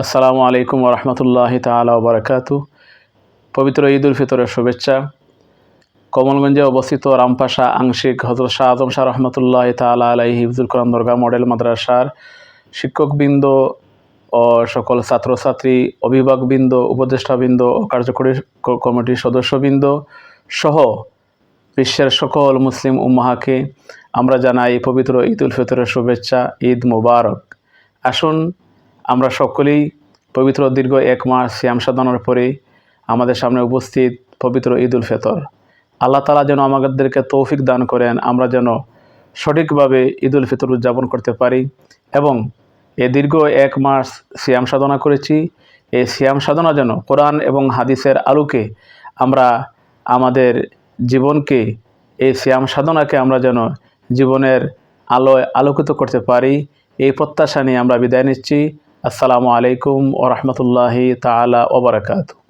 আসসালামু আলাইকুম ওয়া রাহমাতুল্লাহি তাআলা ওয়া বারাকাতুহু। পবিত্র ঈদ উল ফিতরের শুভেচ্ছা। কমলগঞ্জে অবস্থিত রামপাশা আংশিক হযরত শাহ আজম শাহ রহমতুল্লাহি তাআলা আলাইহি হিফজুল কোরআন দরগাহ মডেল মাদ্রাসার শিক্ষকবৃন্দ ও সকল ছাত্রছাত্রী, অভিভাবকবৃন্দ, উপদেষ্টাবৃন্দ ও কার্যকরী কমিটির সদস্যবৃন্দ সহ বিশ্বের সকল মুসলিম উম্মাহকে আমরা জানাই পবিত্র ঈদ উল ফিতরের শুভেচ্ছা। ঈদ মোবারক। আসুন আমরা সকলেই পবিত্র দীর্ঘ এক মাস সিয়াম সাধনার পরে আমাদের সামনে উপস্থিত পবিত্র ঈদ উল ফিতর। আল্লাহ তাআলা যেন আমাদেরকে তৌফিক দান করেন, আমরা যেন সঠিকভাবে ঈদ উল ফিতর উদযাপন করতে পারি এবং এ দীর্ঘ এক মাস সিয়াম সাধনা করেছি, এই সিয়াম সাধনা যেন কোরআন এবং হাদিসের আলোকে আমরা আমাদের জীবনকে, এই সিয়াম সাধনাকে আমরা যেন জীবনের আলোয় আলোকিত করতে পারি, এই প্রত্যাশা নিয়ে আমরা বিদায় নিচ্ছি। আসসালামু আলাইকুম ওয়া রাহমাতুল্লাহি তাআলা ওয়া বারাকাতুহু।